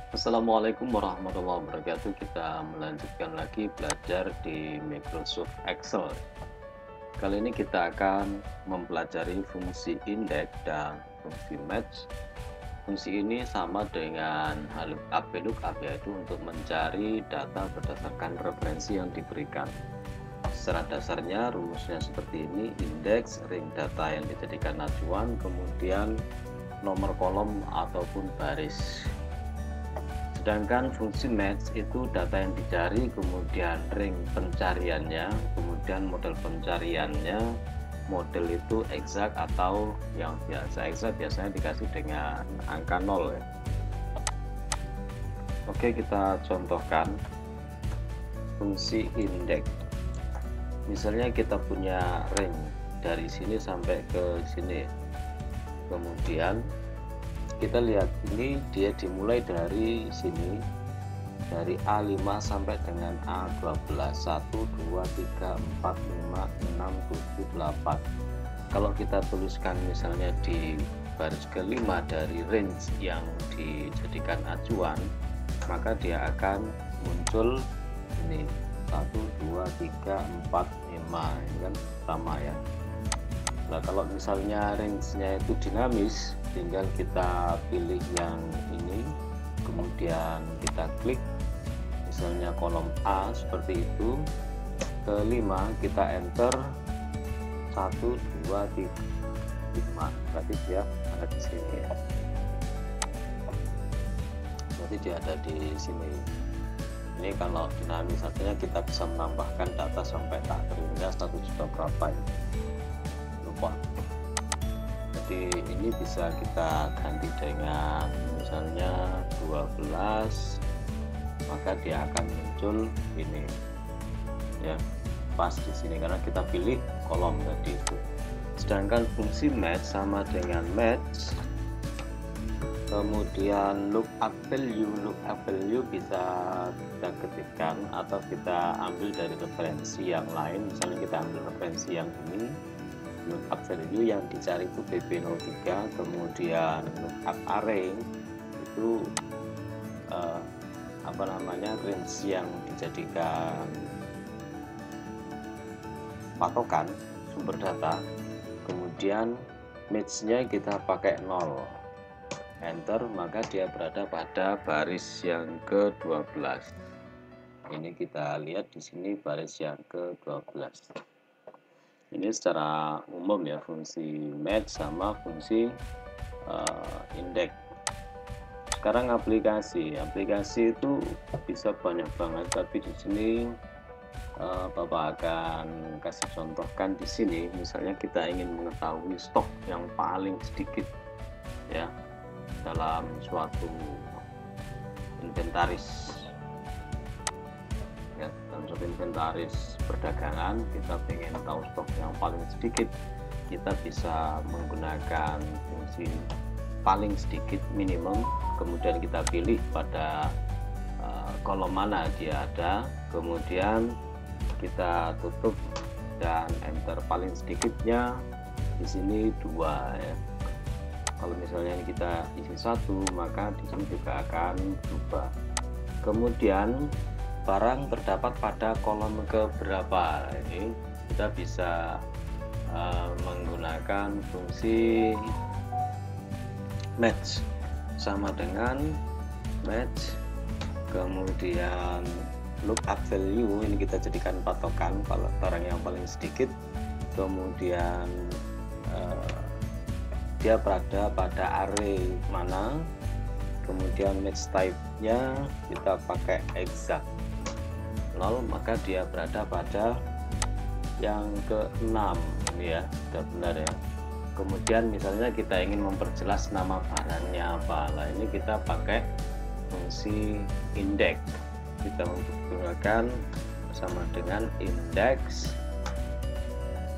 Assalamualaikum warahmatullahi wabarakatuh. Kita melanjutkan lagi belajar di Microsoft Excel. Kali ini kita akan mempelajari fungsi index dan fungsi match. Fungsi ini sama dengan lookup, VLOOKUP, yaitu untuk mencari data berdasarkan referensi yang diberikan. Secara dasarnya rumusnya seperti ini: indeks ring data yang dijadikan acuan, kemudian nomor kolom ataupun baris. Sedangkan fungsi match itu data yang dicari, kemudian ring pencariannya, kemudian model pencariannya. Model itu exact atau yang biasa exact biasanya dikasih dengan angka 0 ya. Oke, kita contohkan fungsi indeks. Misalnya kita punya ring dari sini sampai ke sini. Kemudian kita lihat ini dia dimulai dari sini, dari A5 sampai dengan A12. 1 2 3 4 5 6 7 8. Kalau kita tuliskan misalnya di baris kelima dari range yang dijadikan acuan, maka dia akan muncul ini 1 2 3 4 5. Ini kan sama ya. Nah, kalau misalnya range-nya itu dinamis, tinggal kita pilih yang ini, kemudian kita klik misalnya kolom A seperti itu. Kelima kita enter 1 2 3 5, berarti dia ada di sini ya. Berarti dia ada di sini. Ini kalau dinamis, artinya kita bisa menambahkan data sampai tak terhingga 1 juta berapa ya. Lupa. Jadi ini bisa kita ganti dengan misalnya 12, maka dia akan muncul ini ya, pas di sini karena kita pilih kolom tadi itu. Sedangkan fungsi match sama dengan match, kemudian lookup value bisa kita ketikkan atau kita ambil dari referensi yang lain. Misalnya kita ambil referensi yang ini, lookup value yang dicari itu BB03, kemudian lookup array itu range yang dijadikan patokan sumber data, kemudian match-nya kita pakai 0, enter, maka dia berada pada baris yang ke-12. Ini kita lihat di sini baris yang ke-12. Ini secara umum ya, fungsi match sama fungsi indeks. Sekarang aplikasi itu bisa banyak banget, tapi di sini Bapak akan kasih contohkan di sini. Misalnya kita ingin mengetahui stok yang paling sedikit ya dalam suatu inventaris ya, dalam suatu inventaris perdagangan, kita ingin tahu stok yang paling sedikit. Kita bisa menggunakan fungsi paling sedikit minimum, kemudian kita pilih pada kolom mana dia ada, kemudian kita tutup dan enter. Paling sedikitnya di sini 2 ya. Kalau misalnya ini kita isi 1, maka di sini juga akan berubah. Kemudian barang terdapat pada kolom keberapa, ini kita bisa menggunakan fungsi match sama dengan match, kemudian lookup value ini kita jadikan patokan barang yang paling sedikit, kemudian dia berada pada array mana, kemudian match type-nya kita pakai exact 0, maka dia berada pada yang ke-6. Ini ya, sudah benar ya. Kemudian misalnya kita ingin memperjelas nama barangnya apa, nah ini kita pakai fungsi indeks. Kita menggunakan sama dengan indeks,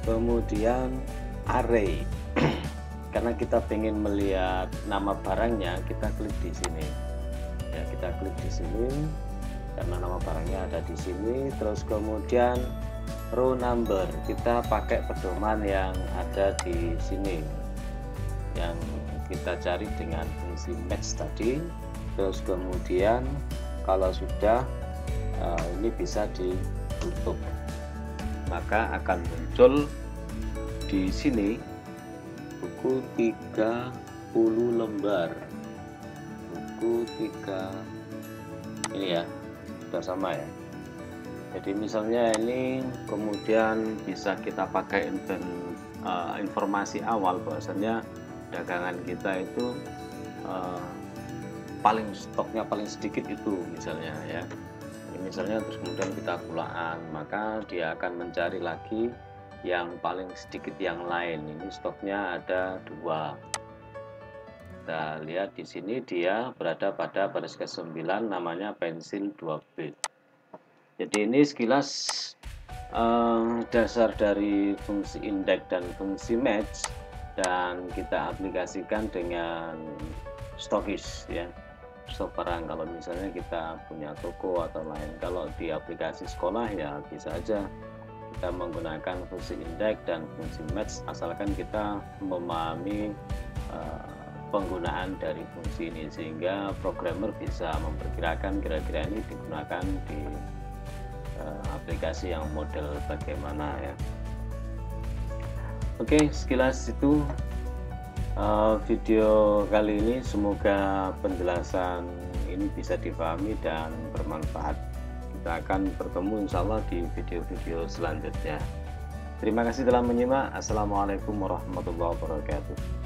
kemudian array. Karena kita ingin melihat nama barangnya, kita klik di sini ya, kita klik di sini karena nama barangnya ada di sini. Terus kemudian row number, kita pakai pedoman yang ada di sini yang kita cari dengan fungsi match tadi. Terus kemudian kalau sudah ini bisa ditutup, maka akan muncul di sini buku 30 lembar. Buku 3 ini ya, sudah sama ya. Jadi misalnya ini kemudian bisa kita pakai informasi awal bahwasanya dagangan kita itu stoknya paling sedikit itu misalnya ya. Misalnya terus kemudian kita pulaan, maka dia akan mencari lagi yang paling sedikit yang lain. Ini stoknya ada 2. Kita lihat di sini dia berada pada baris ke-9, namanya pensil 2B. Jadi ini sekilas dasar dari fungsi indeks dan fungsi match, dan kita aplikasikan dengan stokis ya, stok barang. Kalau misalnya kita punya toko atau lain, kalau di aplikasi sekolah ya bisa aja kita menggunakan fungsi indeks dan fungsi match, asalkan kita memahami penggunaan dari fungsi ini, sehingga programmer bisa memperkirakan kira-kira ini digunakan di aplikasi yang model bagaimana ya. Oke, sekilas itu video kali ini. Semoga penjelasan ini bisa dipahami dan bermanfaat. Kita akan bertemu insya Allah di video-video selanjutnya. Terima kasih telah menyimak. Assalamualaikum warahmatullahi wabarakatuh.